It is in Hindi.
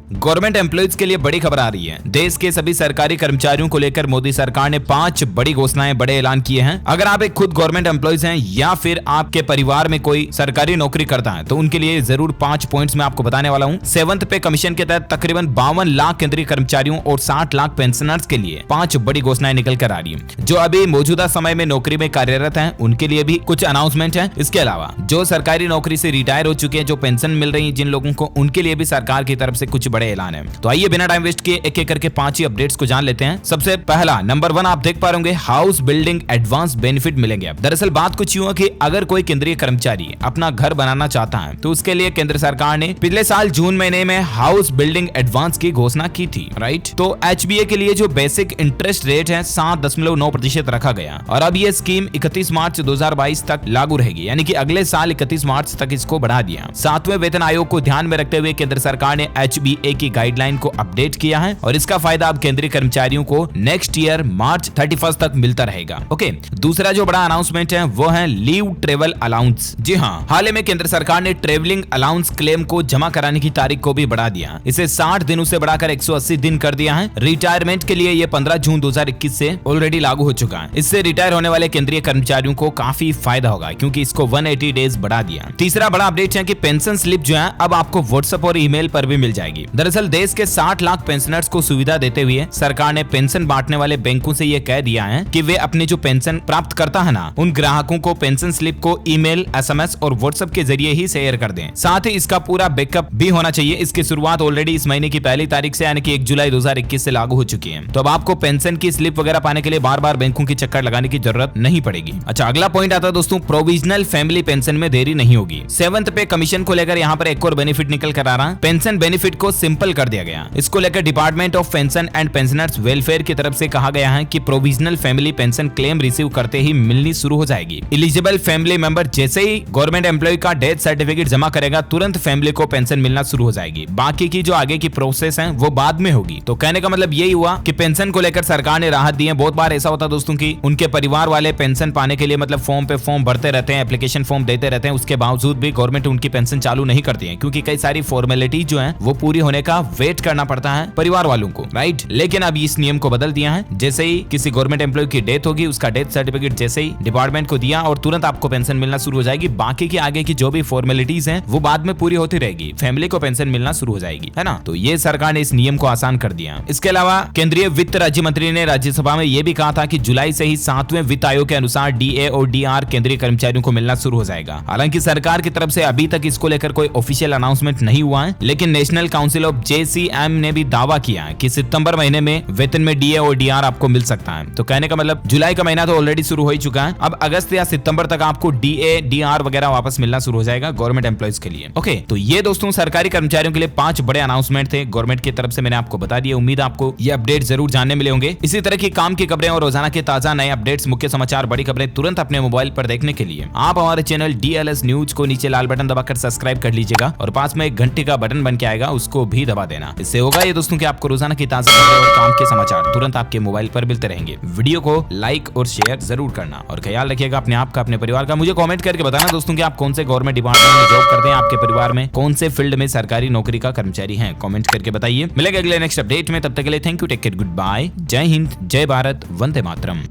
गवर्नमेंट एम्प्लॉइज के लिए बड़ी खबर आ रही है। देश के सभी सरकारी कर्मचारियों को लेकर मोदी सरकार ने 5 बड़ी घोषणाएं, बड़े ऐलान किए हैं। अगर आप एक खुद गवर्नमेंट एम्प्लॉइज हैं या फिर आपके परिवार में कोई सरकारी नौकरी करता है तो उनके लिए जरूर 5 पॉइंट्स मैं आपको बताने वाला हूं। 7th पे कमीशन के तहत तकरीबन 52 लाख केंद्रीय कर्मचारियों और 60 लाख पेंशनर्स के लिए 5 बड़ी घोषणाएं निकल कर आ रही है। जो अभी मौजूदा समय में नौकरी में कार्यरत हैं उनके लिए भी कुछ अनाउंसमेंट है। इसके अलावा जो सरकारी नौकरी से रिटायर हो चुके हैं, जो पेंशन मिल रही है जिन लोगों को, उनके लिए भी सरकार की तरफ से कुछ बड़े ऐलान है। तो आइए बिना टाइम वेस्ट किए एक एक करके 5 ही अपडेट्स को जान लेते हैं। सबसे पहला नंबर 1 आप देख पा रहे होंगे, हाउस बिल्डिंग एडवांस बेनिफिट मिलेंगे। दरअसल बात कुछ यूं है कि अगर कोई केंद्रीय कर्मचारी अपना घर बनाना चाहता है तो उसके लिए केंद्र सरकार ने पिछले साल जून महीने में हाउस बिल्डिंग एडवांस की घोषणा की थी, राइट। तो HBA के लिए जो बेसिक इंटरेस्ट रेट है 7.9% रखा गया और अब ये स्कीम 31 मार्च 2022 तक लागू रहेगी, यानी कि अगले साल 31 मार्च तक इसको बढ़ा दिया। 7वें वेतन आयोग को ध्यान में रखते हुए केंद्र सरकार ने HBA की गाइडलाइन को अपडेट किया है और इसका फायदा अब केंद्रीय कर्मचारियों को नेक्स्ट ईयर मार्च 31 तक मिलता रहेगा। ओके, दूसरा जो बड़ा अनाउंसमेंट है वो है लीव ट्रेवल अलाउंस। जी हाँ, हाल ही में केंद्र सरकार ने ट्रेवलिंग अलाउंस क्लेम को जमा कराने की तारीख को भी बढ़ा दिया। इसे 60 दिनों से बढ़ाकर 180 दिन कर दिया है। रिटायरमेंट के लिए ये 15 जून 2021 से ऑलरेडी लागू हो चुका है। इससे रिटायर होने वाले केंद्रीय कर्मचारियों को काफी फायदा होगा क्योंकि इसको 180 डेज बढ़ा दिया। तीसरा बड़ा अपडेट है कि पेंशन स्लिप जो है अब आपको व्हाट्सएप और ईमेल पर भी मिल जाएगी। दरअसल देश के 60 लाख पेंशनर्स को सुविधा देते हुए सरकार ने पेंशन बांटने वाले बैंकों से ये कह दिया है कि वे अपने जो पेंशन प्राप्त करता है ना, उन ग्राहकों को पेंशन स्लिप को ईमेल, SMS और व्हाट्सएप के जरिए ही शेयर कर दें। साथ ही इसका पूरा बैकअप भी होना चाहिए। इसकी शुरुआत ऑलरेडी इस महीने की पहली तारीख से यानी कि 1 जुलाई 2021 से लागू हो चुकी है। तो अब आपको पेंशन की स्लिप वगैरह पाने के लिए बार बार बैंकों की चक्कर लगाने की जरूरत नहीं पड़ेगी। अच्छा, अगला पॉइंट आता है दोस्तों, प्रोविजनल फैमिली पेंशन में देरी नहीं होगी। 7th पे कमीशन को लेकर यहाँ पर एक और बेनिफिट निकल कर आ रहा है। पेंशन बेनिफिट को सिंपल कर दिया गया। इसको लेकर department of pension and pensioners welfare की तरफ से कहा गया है कि provisional family pension claim receive करते ही मिलनी शुरू हो जाएगी। एलिजिबल फैमिली मेंबर जैसे ही गवर्नमेंट एम्प्लॉय का डेथ सर्टिफिकेट जमा करेगा तुरंत फैमिली को पेंशन मिलना शुरू हो जाएगी। बाकी की जो आगे की प्रोसेस है वो बाद में होगी। तो कहने का मतलब यही हुआ कि पेंशन को लेकर सरकार ने राहत दी है। बहुत बार ऐसा होता है दोस्तों की उनके परिवार वाले पेंशन पाने के लिए मतलब फॉर्म पे फॉर्म भरते रहते हैं, एप्लीकेशन फॉर्म देते रहते हैं, उसके बावजूद भी गवर्नमेंट उनकी पेंशन चालू नहीं करती है क्योंकि कई सारी फॉर्मेलिटी जो है वो पूरी होने का वेट करना पड़ता है परिवार वालों को, राइट। लेकिन अब इस नियम को बदल दिया है। जैसे ही किसी गवर्नमेंट एम्प्लॉय की डेथ होगी उसका डेथ सर्टिफिकेट जैसे ही डिपार्टमेंट को दिया और तुरंत आपको पेंशन मिलना शुरू हो जाएगी। बाकी की आगे की जो भी फॉर्मेलिटीज हैं वो बाद में पूरी होती रहेगी, फैमिली को पेंशन मिलना शुरू हो जाएगी, है ना। तो ये सरकार ने इस नियम को आसान कर दिया। इसके अलावा केंद्रीय वित्त राज्य मंत्री ने राज्यसभा में यह भी कहा था कि जुलाई से ही 7वें वित्त आयोग के अनुसार DA और DR केंद्रीय कर्मचारियों को मिलना शुरू हो जाएगा। हालांकि सरकार की तरफ से अभी तक इसको लेकर कोई ऑफिशियल अनाउंसमेंट नहीं हुआ है, लेकिन नेशनल काउंसिल ऑफ JCM ने भी दावा किया है कि सितंबर महीने में वेतन में DA और DR आपको मिल सकता है। तो कहने का मतलब जुलाई का महीना तो ऑलरेडी शुरू हो ही चुका है, अब अगस्त या सितंबर तक आपको DA DR वगैरह वापस मिलना शुरू हो जाएगा गवर्नमेंट एम्प्लॉइज के लिए। ओके, तो ये दोस्तों सरकारी कर्मचारियों के लिए 5 बड़े अनाउंसमेंट थे गवर्नमेंट की तरफ से, मैंने आपको बता दिया। उम्मीद आपको ये अपडेट जरूर जानने मिले होंगे। इसी तरह की काम की खबरें और रोजाना के ताजा नए अपडेट्स, मुख्य समाचार, बड़ी खबरें तुरंत अपने मोबाइल पर देखने के लिए आप हमारे चैनल DLS न्यूज को नीचे लाल बटन दबाकर सब्सक्राइब कर लीजिएगा और पास में एक घंटे का बटन बन के आएगा, उसको भी दबा देना। इससे होगा ये दोस्तों कि आपको रोजाना की ताजा खबरें और काम के समाचार तुरंत आपके मोबाइल पर मिलते रहेंगे। वीडियो को लाइक और शेयर जरूर करना और ख्याल रखिएगा अपने आप का, अपने परिवार का। मुझे कमेंट करके बताना दोस्तों कि आप कौन से गवर्नमेंट डिपार्टमेंट में जॉब करते हैं, आपके परिवार में कौन से फील्ड में सरकारी नौकरी का कर्मचारी है, कमेंट करके बताइए। मिलेगा अगले नेक्स्ट अपडेट में, तब तक के लिए thank you, take care, goodbye, जय हिंद, जय भारत, वंदे मातरम।